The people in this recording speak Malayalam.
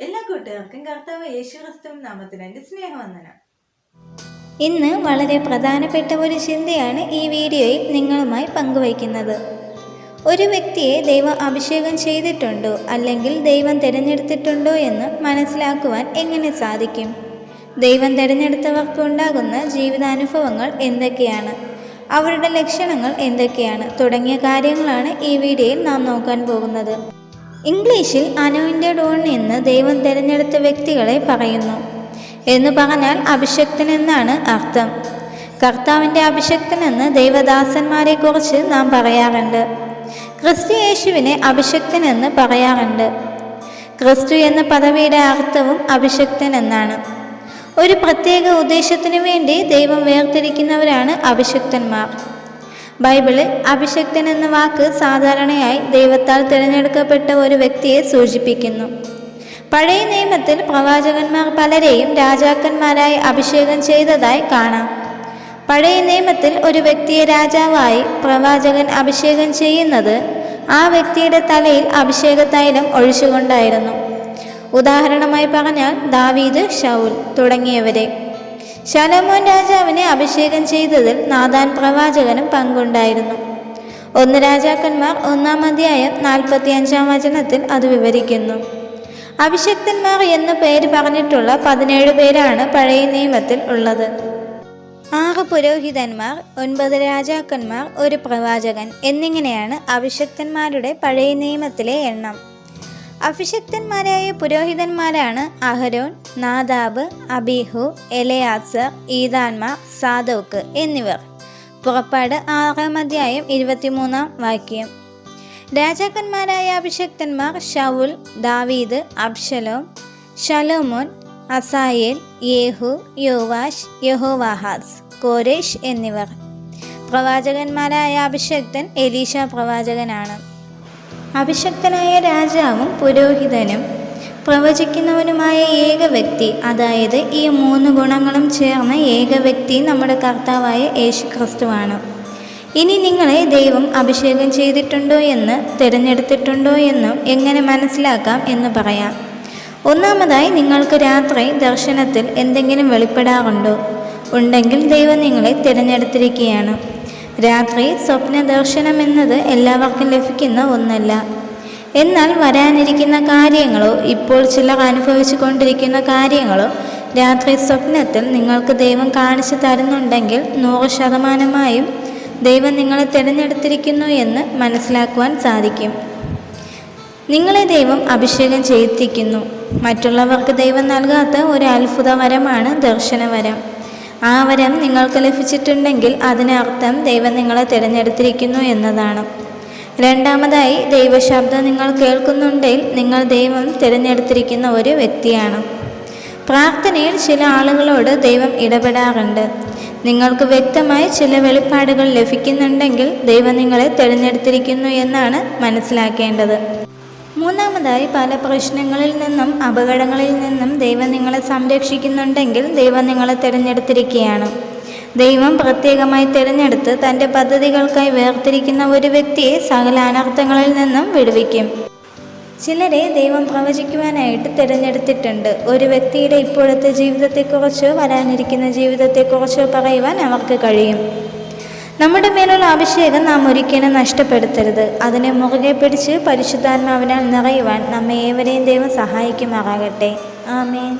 എല്ലാ കൂട്ടുകാർക്കും കർത്താവ് യേശു ക്രിസ്തുവിൻ നാമത്തിൽ എൻ്റെ സ്നേഹവന്ദനം. ഇന്ന് വളരെ പ്രധാനപ്പെട്ട ഒരു ചിന്തയാണ് ഈ വീഡിയോയിൽ നിങ്ങളുമായി പങ്കുവയ്ക്കുന്നത്. ഒരു വ്യക്തിയെ ദൈവം അഭിഷേകം ചെയ്തിട്ടുണ്ടോ അല്ലെങ്കിൽ ദൈവം തിരഞ്ഞെടുത്തിട്ടുണ്ടോ എന്ന് മനസ്സിലാക്കുവാൻ എങ്ങനെ സാധിക്കും? ദൈവം തിരഞ്ഞെടുത്തവർക്ക് ഉണ്ടാകുന്ന ജീവിതാനുഭവങ്ങൾ എന്തൊക്കെയാണ്, അവരുടെ ലക്ഷണങ്ങൾ എന്തൊക്കെയാണ് തുടങ്ങിയ കാര്യങ്ങളാണ് ഈ വീഡിയോയിൽ നാം നോക്കാൻ പോകുന്നത്. ഇംഗ്ലീഷിൽ അനോയിൻറ്റഡ് വൺ എന്ന് ദൈവം തിരഞ്ഞെടുത്ത വ്യക്തികളെ പറയുന്നു. എന്ന് പറഞ്ഞാൽ അഭിഷക്തൻ എന്നാണ് അർത്ഥം. കർത്താവിൻ്റെ അഭിഷക്തനെന്ന് ദൈവദാസന്മാരെക്കുറിച്ച് നാം പറയാറുണ്ട്. ക്രിസ്തു യേശുവിനെ അഭിഷക്തൻ എന്ന് പറയാറുണ്ട്. ക്രിസ്തു എന്ന പദവിയുടെ അർത്ഥവും അഭിഷക്തൻ എന്നാണ്. ഒരു പ്രത്യേക ഉദ്ദേശത്തിനു വേണ്ടി ദൈവം വേർതിരിക്കുന്നവരാണ് അഭിഷക്തന്മാർ. ബൈബിളിൽ അഭിഷക്തൻ എന്ന വാക്ക് സാധാരണയായി ദൈവത്താൽ തിരഞ്ഞെടുക്കപ്പെട്ട ഒരു വ്യക്തിയെ സൂചിപ്പിക്കുന്നു. പഴയ നിയമത്തിൽ പ്രവാചകന്മാർ പലരെയും രാജാക്കന്മാരായി അഭിഷേകം ചെയ്തതായി കാണാം. പഴയ നിയമത്തിൽ ഒരു വ്യക്തിയെ രാജാവായി പ്രവാചകൻ അഭിഷേകം ചെയ്യുന്നത് ആ വ്യക്തിയുടെ തലയിൽ അഭിഷേക തൈലം ഒഴിച്ചുകൊണ്ടായിരുന്നു. ഉദാഹരണമായി പറഞ്ഞാൽ ദാവീദ്, ശൗൽ തുടങ്ങിയവരെ. ശലോമോൻ രാജാവിനെ അഭിഷേകം ചെയ്തതിൽ നാഥാൻ പ്രവാചകനും പങ്കുണ്ടായിരുന്നു. 1 രാജാക്കന്മാർ 1-ാം അധ്യായം 45-ാം വചനത്തിൽ അത് വിവരിക്കുന്നു. അഭിഷക്തന്മാർ എന്നു പേര് പറഞ്ഞിട്ടുള്ള 17 പേരാണ് പഴയ നിയമത്തിൽ ഉള്ളത്. 6 പുരോഹിതന്മാർ, 9 രാജാക്കന്മാർ, 1 പ്രവാചകൻ എന്നിങ്ങനെയാണ് അഭിഷക്തന്മാരുടെ പഴയ നിയമത്തിലെ എണ്ണം. അഭിഷക്തന്മാരായ പുരോഹിതന്മാരാണ് അഹരോൻ, നാദാബ്, അബീഹു, എലയാസർ, ഈതാന്മാർ, സാദോക്ക് എന്നിവർ. പുറപ്പാട് 6-ാം അധ്യായം 23-ാം വാക്യം. രാജാക്കന്മാരായ അഭിഷക്തന്മാർ ശൗൽ, ദാവീദ്, അബ്ശലോം, ശലോമോൻ, അസായേൽ, യേഹു, യോവാശ്, യഹോവാഹാസ്, കോരേഷ് എന്നിവർ. പ്രവാചകന്മാരായ അഭിഷക്തൻ എലീശ പ്രവാചകനാണ്. അഭിഷക്തനായ രാജാവും പുരോഹിതനും പ്രവചിക്കുന്നവനുമായ ഏക വ്യക്തി, അതായത് ഈ 3 ഗുണങ്ങളും ചേർന്ന ഏക വ്യക്തി നമ്മുടെ കർത്താവായ യേശു ക്രിസ്തുവാണ്. ഇനി നിങ്ങളെ ദൈവം അഭിഷേകം ചെയ്തിട്ടുണ്ടോ എന്ന്, തിരഞ്ഞെടുത്തിട്ടുണ്ടോ എന്നും എങ്ങനെ മനസ്സിലാക്കാം എന്ന് പറയാം. ഒന്നാമതായി, നിങ്ങൾക്ക് രാത്രി ദർശനത്തിൽ എന്തെങ്കിലും വെളിപ്പെടാറുണ്ടോ? ഉണ്ടെങ്കിൽ ദൈവം നിങ്ങളെ തിരഞ്ഞെടുത്തിരിക്കുകയാണ്. രാത്രി സ്വപ്ന ദർശനം എന്നത് എല്ലാവർക്കും ലഭിക്കുന്ന ഒന്നല്ല. എന്നാൽ വരാനിരിക്കുന്ന കാര്യങ്ങളോ ഇപ്പോൾ ചിലർ അനുഭവിച്ചു കൊണ്ടിരിക്കുന്ന കാര്യങ്ങളോ രാത്രി സ്വപ്നത്തിൽ നിങ്ങൾക്ക് ദൈവം കാണിച്ചു തരുന്നുണ്ടെങ്കിൽ 100% ദൈവം നിങ്ങളെ തിരഞ്ഞെടുത്തിരിക്കുന്നു എന്ന് മനസ്സിലാക്കുവാൻ സാധിക്കും. നിങ്ങളെ ദൈവം അഭിഷേകം ചെയ്യിക്കുന്നു. മറ്റുള്ളവർക്ക് ദൈവം നൽകാത്ത ഒരു അത്ഭുത വരമാണ് ദർശനവരം. ആ വരം നിങ്ങൾക്ക് ലഭിച്ചിട്ടുണ്ടെങ്കിൽ അതിനർത്ഥം ദൈവം നിങ്ങളെ തിരഞ്ഞെടുത്തിരിക്കുന്നു എന്നതാണ്. രണ്ടാമതായി, ദൈവശബ്ദം നിങ്ങൾ കേൾക്കുന്നുണ്ടെങ്കിൽ നിങ്ങൾ ദൈവം തിരഞ്ഞെടുത്തിരിക്കുന്ന ഒരു വ്യക്തിയാണ്. പ്രാർത്ഥനയിൽ ചില ആളുകളോട് ദൈവം ഇടപെടാറുണ്ട്. നിങ്ങൾക്ക് വ്യക്തമായി ചില വെളിപ്പാടുകൾ ലഭിക്കുന്നുണ്ടെങ്കിൽ ദൈവം നിങ്ങളെ തിരഞ്ഞെടുത്തിരിക്കുന്നു എന്നാണ് മനസ്സിലാക്കേണ്ടത്. മൂന്നാമതായി, പല പ്രശ്നങ്ങളിൽ നിന്നും അപകടങ്ങളിൽ നിന്നും ദൈവം നിങ്ങളെ സംരക്ഷിക്കുന്നുണ്ടെങ്കിൽ ദൈവം നിങ്ങളെ തിരഞ്ഞെടുത്തിരിക്കുകയാണ്. ദൈവം പ്രത്യേകമായി തിരഞ്ഞെടുത്ത് തൻ്റെ പദ്ധതികൾക്കായി വേർതിരിക്കുന്ന ഒരു വ്യക്തിയെ സകല അനർത്ഥങ്ങളിൽ നിന്നും വിടുവിക്കും. ചിലരെ ദൈവം പ്രവചിക്കുവാനായിട്ട് തിരഞ്ഞെടുത്തിട്ടുണ്ട്. ഒരു വ്യക്തിയുടെ ഇപ്പോഴത്തെ ജീവിതത്തെക്കുറിച്ചോ വരാനിരിക്കുന്ന ജീവിതത്തെക്കുറിച്ചോ പറയുവാൻ അവർക്ക് കഴിയും. നമ്മുടെ മേലുള്ള അഭിഷേകം നാം ഒരിക്കലും നഷ്ടപ്പെടുത്തരുത്. അതിനെ മുറുകെ പിടിച്ച് പരിശുദ്ധാത്മാവിനാൽ നിറയുവാൻ നമ്മെ ഏവരെയും ദൈവം സഹായിക്കുമാറാകട്ടെ. ആമേൻ.